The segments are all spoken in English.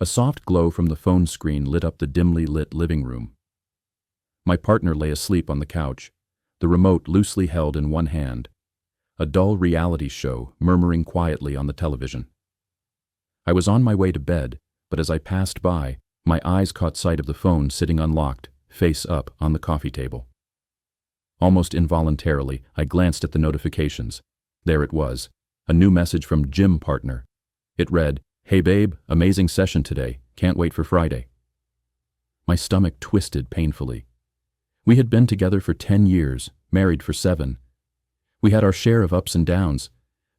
A soft glow from the phone screen lit up the dimly lit living room. My partner lay asleep on the couch, the remote loosely held in one hand, a dull reality show murmuring quietly on the television. I was on my way to bed, but as I passed by, my eyes caught sight of the phone sitting unlocked, face up, on the coffee table. Almost involuntarily, I glanced at the notifications. There it was, a new message from gym partner. It read, "Hey babe, amazing session today, can't wait for Friday." My stomach twisted painfully. We had been together for 10 years, married for 7. We had our share of ups and downs,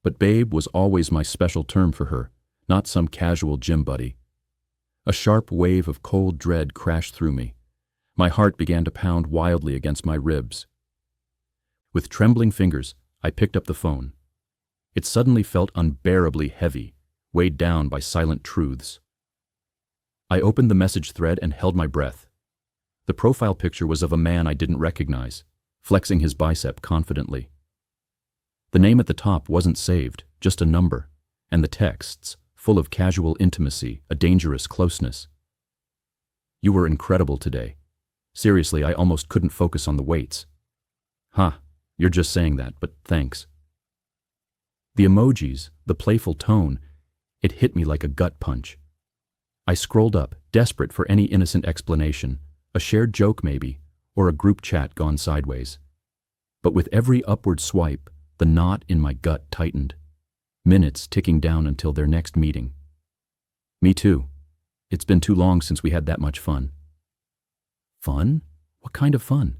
but babe was always my special term for her, not some casual gym buddy. A sharp wave of cold dread crashed through me. My heart began to pound wildly against my ribs. With trembling fingers, I picked up the phone. It suddenly felt unbearably heavy, weighed down by silent truths. I opened the message thread and held my breath. The profile picture was of a man I didn't recognize, flexing his bicep confidently. The name at the top wasn't saved, just a number, and the texts, full of casual intimacy, a dangerous closeness. "You were incredible today. Seriously, I almost couldn't focus on the weights." "Huh, you're just saying that, but thanks." The emojis, the playful tone, it hit me like a gut punch. I scrolled up, desperate for any innocent explanation, a shared joke maybe, or a group chat gone sideways. But with every upward swipe, the knot in my gut tightened. Minutes ticking down until their next meeting. "Me too. It's been too long since we had that much fun." Fun? What kind of fun?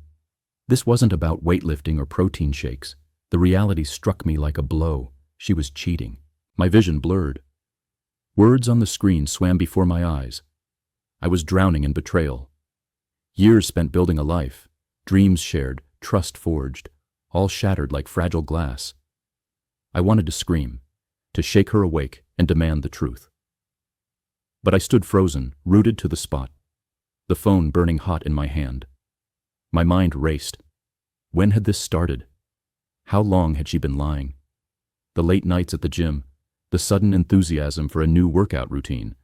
This wasn't about weightlifting or protein shakes. The reality struck me like a blow. She was cheating. My vision blurred. Words on the screen swam before my eyes. I was drowning in betrayal. Years spent building a life, dreams shared, trust forged, all shattered like fragile glass. I wanted to scream, to shake her awake and demand the truth. But I stood frozen, rooted to the spot, the phone burning hot in my hand. My mind raced. When had this started? How long had she been lying? The late nights at the gym, the sudden enthusiasm for a new workout routine,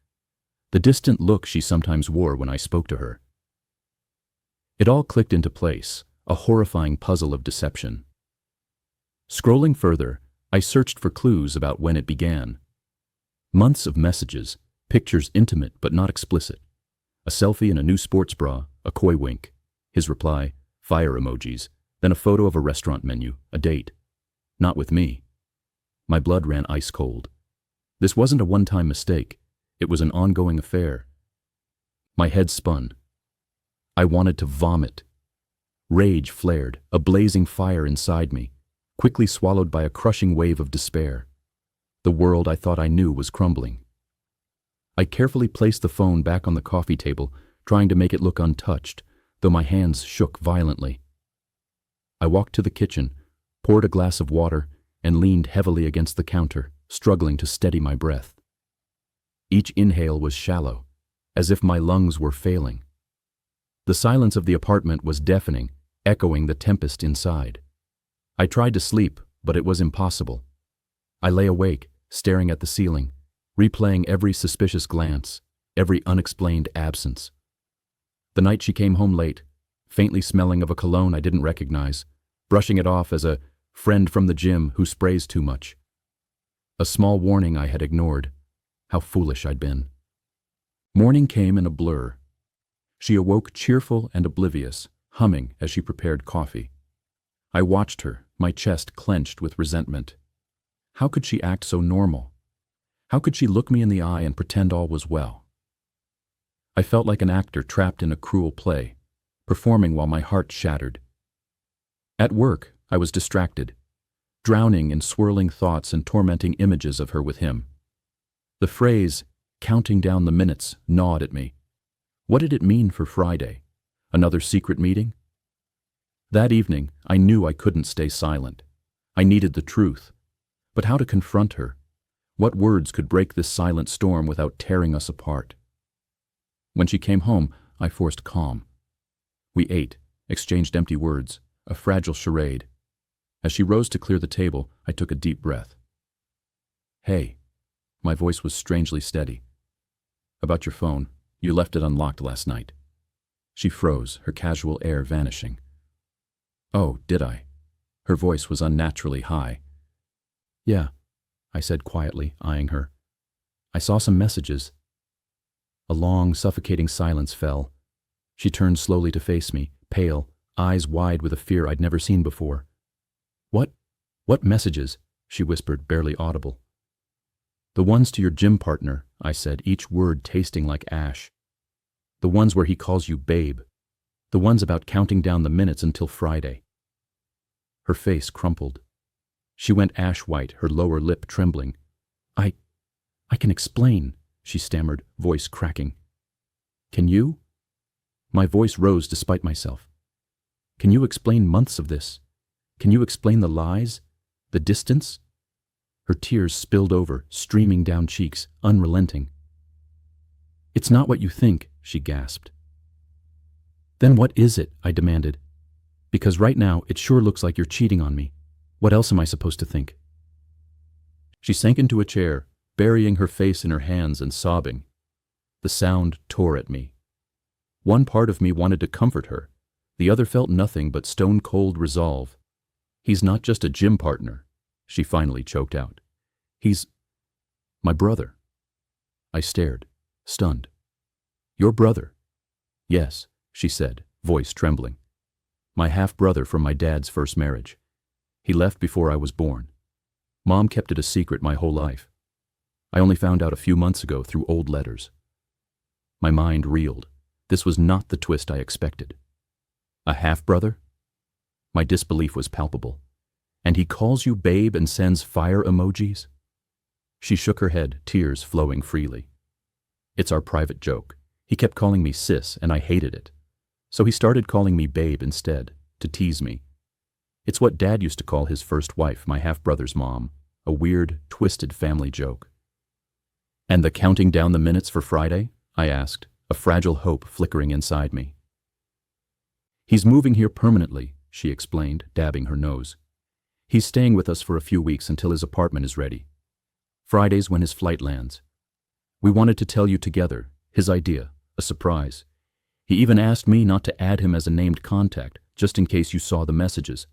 the distant look she sometimes wore when I spoke to her. It all clicked into place, a horrifying puzzle of deception. Scrolling further, I searched for clues about when it began. Months of messages, pictures intimate but not explicit. A selfie in a new sports bra, a coy wink. His reply, fire emojis, then a photo of a restaurant menu, a date. Not with me. My blood ran ice cold. This wasn't a one-time mistake. It was an ongoing affair. My head spun. I wanted to vomit. Rage flared, a blazing fire inside me, quickly swallowed by a crushing wave of despair. The world I thought I knew was crumbling. I carefully placed the phone back on the coffee table, trying to make it look untouched, though my hands shook violently. I walked to the kitchen, poured a glass of water, and leaned heavily against the counter, struggling to steady my breath. Each inhale was shallow, as if my lungs were failing. The silence of the apartment was deafening, echoing the tempest inside. I tried to sleep, but it was impossible. I lay awake, staring at the ceiling, replaying every suspicious glance, every unexplained absence. The night she came home late, faintly smelling of a cologne I didn't recognize, brushing it off as a friend from the gym who sprays too much. A small warning I had ignored. How foolish I'd been. Morning came in a blur. She awoke cheerful and oblivious, humming as she prepared coffee. I watched her, my chest clenched with resentment. How could she act so normal? How could she look me in the eye and pretend all was well? I felt like an actor trapped in a cruel play, performing while my heart shattered. At work, I was distracted, drowning in swirling thoughts and tormenting images of her with him. The phrase, counting down the minutes, gnawed at me. What did it mean for Friday? Another secret meeting? That evening, I knew I couldn't stay silent. I needed the truth. But how to confront her? What words could break this silent storm without tearing us apart? When she came home, I forced calm. We ate, exchanged empty words, a fragile charade. As she rose to clear the table, I took a deep breath. "Hey." My voice was strangely steady. About your phone. You left it unlocked last night. She froze, her casual air vanishing. Oh, did I? Her voice was unnaturally high. Yeah, I said quietly, eyeing her. I saw some messages. A long, suffocating silence fell. She turned slowly to face me, pale, eyes wide with a fear I'd never seen before. What messages? She whispered, barely audible. The ones to your gym partner, I said, each word tasting like ash. The ones where he calls you babe. The ones about counting down the minutes until Friday. Her face crumpled. She went ash white, her lower lip trembling. I can explain, she stammered, voice cracking. Can you? My voice rose despite myself. Can you explain months of this? Can you explain the lies? The distance? Her tears spilled over, streaming down cheeks, unrelenting. It's not what you think, she gasped. Then what is it? I demanded. Because right now it sure looks like you're cheating on me. What else am I supposed to think? She sank into a chair, burying her face in her hands and sobbing. The sound tore at me. One part of me wanted to comfort her. The other felt nothing but stone-cold resolve. He's not just a gym partner, she finally choked out. He's my brother. I stared, stunned. Your brother? Yes, she said, voice trembling. My half-brother from my dad's first marriage. He left before I was born. Mom kept it a secret my whole life. I only found out a few months ago through old letters. My mind reeled. This was not the twist I expected. A half-brother? My disbelief was palpable. And he calls you babe and sends fire emojis? She shook her head, tears flowing freely. It's our private joke. He kept calling me sis, and I hated it. So he started calling me babe instead, to tease me. It's what Dad used to call his first wife, my half-brother's mom. A weird, twisted family joke. And the counting down the minutes for Friday? I asked, a fragile hope flickering inside me. He's moving here permanently, she explained, dabbing her nose. He's staying with us for a few weeks until his apartment is ready. Friday's when his flight lands. We wanted to tell you together, his idea, a surprise. He even asked me not to add him as a named contact, just in case you saw the messages.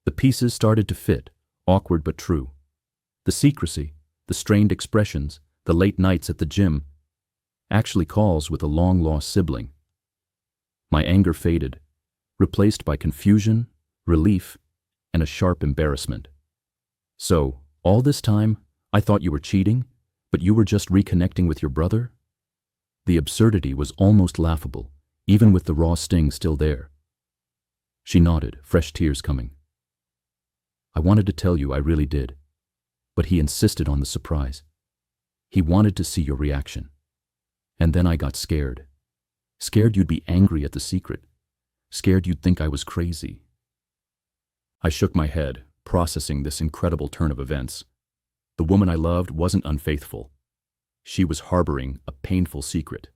The pieces started to fit, awkward but true. The secrecy, the strained expressions, the late nights at the gym, actually calls with a long-lost sibling. My anger faded, replaced by confusion, relief, and a sharp embarrassment. So, all this time, I thought you were cheating, but you were just reconnecting with your brother? The absurdity was almost laughable, even with the raw sting still there. She nodded, fresh tears coming. I wanted to tell you I really did, but he insisted on the surprise. He wanted to see your reaction. And then I got scared. Scared you'd be angry at the secret. Scared you'd think I was crazy. I shook my head, processing this incredible turn of events. The woman I loved wasn't unfaithful. She was harboring a painful secret.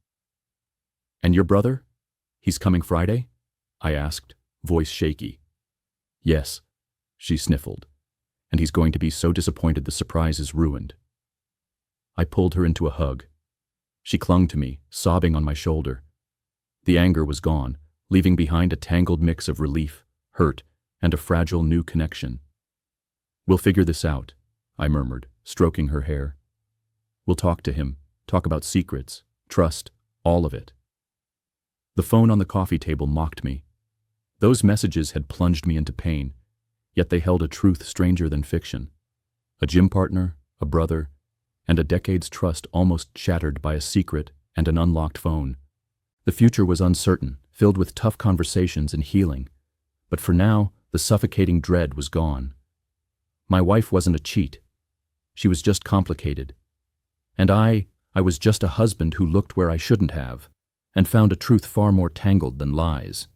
And your brother? He's coming Friday? I asked, voice shaky. Yes, she sniffled. And he's going to be so disappointed the surprise is ruined. I pulled her into a hug. She clung to me, sobbing on my shoulder. The anger was gone, leaving behind a tangled mix of relief, hurt, and a fragile new connection. We'll figure this out, I murmured, stroking her hair. We'll talk to him, talk about secrets, trust, all of it. The phone on the coffee table mocked me. Those messages had plunged me into pain, yet they held a truth stranger than fiction. A gym partner, a brother, and a decade's trust almost shattered by a secret and an unlocked phone. The future was uncertain, filled with tough conversations and healing. But for now, the suffocating dread was gone. My wife wasn't a cheat. She was just complicated. And I was just a husband who looked where I shouldn't have, and found a truth far more tangled than lies.